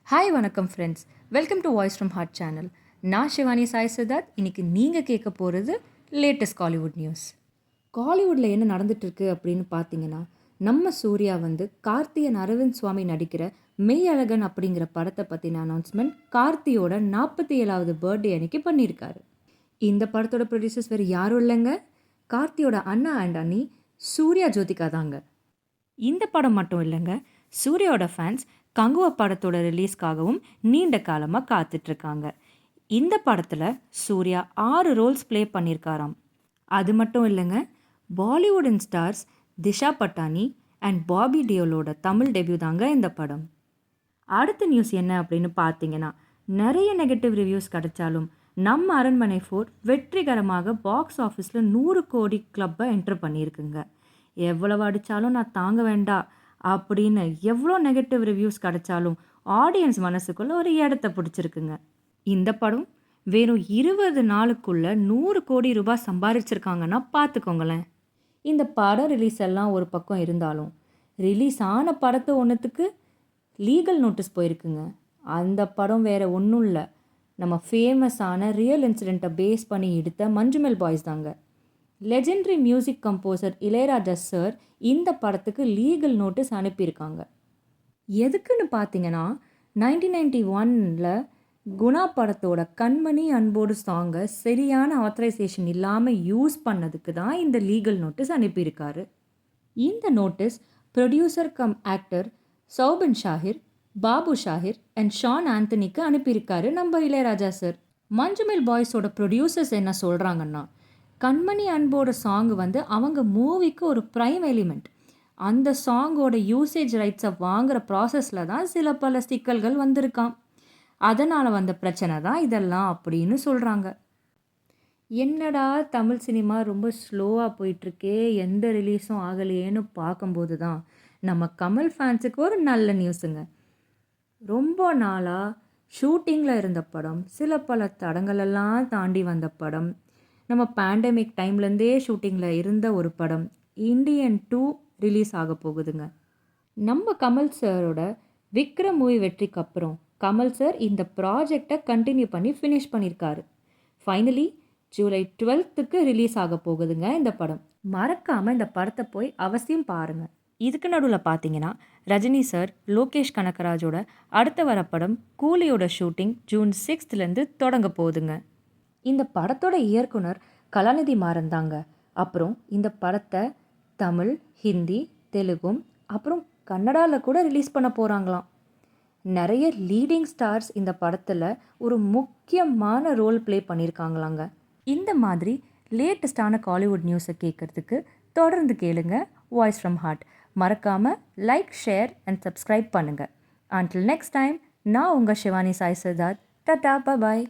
Hi வணக்கம் friends, welcome to voice from heart channel. நான் சிவானி சாய் சித்தார்த். இன்றைக்கி நீங்கள் கேட்க போகிறது லேட்டஸ்ட் காலிவுட் நியூஸ். காலிவுட்டில் என்ன நடந்துகிட்ருக்கு அப்படின்னு பார்த்தீங்கன்னா, நம்ம சூர்யா கார்த்தியன் அரவிந்த் சுவாமி நடிக்கிற மெய் அழகன் அப்படிங்கிற படத்தை பற்றின அனௌன்ஸ்மெண்ட் கார்த்தியோட 47வது பர்த்டே அன்னைக்கு பண்ணியிருக்காரு. இந்த படத்தோட ப்ரொடியூசர்ஸ் வேறு யாரும் இல்லைங்க, கார்த்தியோட அண்ணா அண்ட் அண்ணி சூர்யா ஜோதிகா தாங்க. இந்த படம் மட்டும் இல்லைங்க, சூர்யாவோட ஃபேன்ஸ் கங்குவா படத்தோட ரிலீஸ்க்காகவும் நீண்ட காலமாக காத்துட்ருக்காங்க. இந்த படத்தில் சூர்யா 6 ரோல்ஸ் ப்ளே பண்ணியிருக்காராம். அது மட்டும் இல்லைங்க, Bollywood stars Disha Patani and Bobby டியோலோட தமிழ் டெபியூ தாங்க இந்த படம். அடுத்த நியூஸ் என்ன அப்படின்னு பார்த்தீங்கன்னா, நிறைய நெகட்டிவ் ரிவ்யூஸ் கிடைச்சாலும் நம்ம அரண்மனை 4 வெற்றிகரமாக பாக்ஸ் ஆஃபீஸில் 100 கோடி கிளப்பை என்டர் பண்ணியிருக்குங்க. எவ்வளவு அடித்தாலும் நான் தாங்க வேண்டாம் அப்படின்னு எவ்வளோ நெகட்டிவ் ரிவ்யூஸ் கிடைச்சாலும் ஆடியன்ஸ் மனசுக்குள்ளே ஒரு இடத்த பிடிச்சிருக்குங்க. இந்த படம் வெறும் 20 நாளுக்குள்ளே 100 கோடி ரூபாய் சம்பாதிச்சிருக்காங்கன்னா பார்த்துக்கோங்களேன். இந்த படம் ரிலீஸ் எல்லாம் ஒரு பக்கம் இருந்தாலும் ரிலீஸ் ஆன படத்தை ஒன்றுத்துக்கு லீகல் நோட்டீஸ் போயிருக்குங்க. அந்த படம் வேறு ஒன்றும் இல்லை, நம்ம ஃபேமஸான ரியல் இன்சிடெண்ட்டை பேஸ் பண்ணி எடுத்த மஞ்சுமெல் பாய்ஸ் தாங்க. Legendary music composer Ilaiyaraaja sir இந்த படத்துக்கு லீகல் நோட்டீஸ் அனுப்பியிருக்காங்க. எதுக்குன்னு பார்த்தீங்கன்னா, 1991 குணா படத்தோட கண்மணி அன்போடு சாங்கை சரியான ஆத்தரைசேஷன் இல்லாமல் யூஸ் பண்ணதுக்கு தான் இந்த லீகல் நோட்டீஸ் அனுப்பியிருக்காரு. இந்த notice producer cum actor Soubin Shahir, Babu Shahir and Shan ஆந்தனிக்கு அனுப்பியிருக்காரு நம்ம இளையராஜா சார். மஞ்சுமெல் பாய்ஸோட ப்ரொடியூசர்ஸ் என்ன சொல்கிறாங்கன்னா, கண்மணி அன்போட சாங் அவங்க மூவிக்கு ஒரு ப்ரைம் எலிமெண்ட். அந்த சாங்கோட யூசேஜ் ரைட்ஸை வாங்குகிற ப்ராசஸில் தான் சில பல சிக்கல்கள் வந்திருக்கான். அதனால் வந்த பிரச்சனை தான் இதெல்லாம் அப்படின்னு சொல்கிறாங்க. என்னடா தமிழ் சினிமா ரொம்ப ஸ்லோவாக போயிட்டுருக்கே, எந்த ரிலீஸும் ஆகலையேன்னு பார்க்கும்போது தான் நம்ம கமல் ஃபேன்ஸுக்கு ஒரு நல்ல நியூஸுங்க. ரொம்ப நாளாக ஷூட்டிங்கில் இருந்த படம், சில பல தடங்களெல்லாம் தாண்டி வந்த படம், நம்ம பேண்டமிக் டைம்லேருந்தே ஷூட்டிங்கில் இருந்த ஒரு படம் இண்டியன் 2 ரிலீஸ் ஆக போகுதுங்க. நம்ம கமல் சாரோட விக்ரம் மூவி வெற்றிக்கு அப்புறம் கமல் சார் இந்த ப்ராஜெக்டை கண்டினியூ பண்ணி ஃபினிஷ் பண்ணியிருக்காரு. ஃபைனலி ஜூலை 12க்கு ரிலீஸ் ஆக போகுதுங்க இந்த படம். மறக்காமல் இந்த படத்தை போய் அவசியம் பாருங்கள். இதுக்கு நடுவில் பார்த்தீங்கன்னா, ரஜினி சார் லோகேஷ் கனகராஜோட அடுத்த வர படம் கூலியோட ஷூட்டிங் ஜூன் 6 தொடங்க போகுதுங்க. இந்த படத்தோட இயக்குனர் கலாநிதி மாறன் தாங்க. அப்புறம் இந்த படத்தை தமிழ், ஹிந்தி, தெலுங்கும் அப்புறம் கன்னடாவில் கூட ரிலீஸ் பண்ண போகிறாங்களாம். நிறைய லீடிங் ஸ்டார்ஸ் இந்த படத்தில் ஒரு முக்கியமான ரோல் ப்ளே பண்ணியிருக்காங்களாங்க. இந்த மாதிரி லேட்டஸ்டான காலிவுட் நியூஸை கேட்குறதுக்கு தொடர்ந்து கேளுங்க வாய்ஸ் ஃப்ரம் ஹார்ட். மறக்காமல் லைக், ஷேர் அண்ட் சப்ஸ்கிரைப் பண்ணுங்கள். அன்டில் நெக்ஸ்ட் டைம், நான் உங்கள் சிவானி சாய் சித்தார்த். டாடா, பாய்.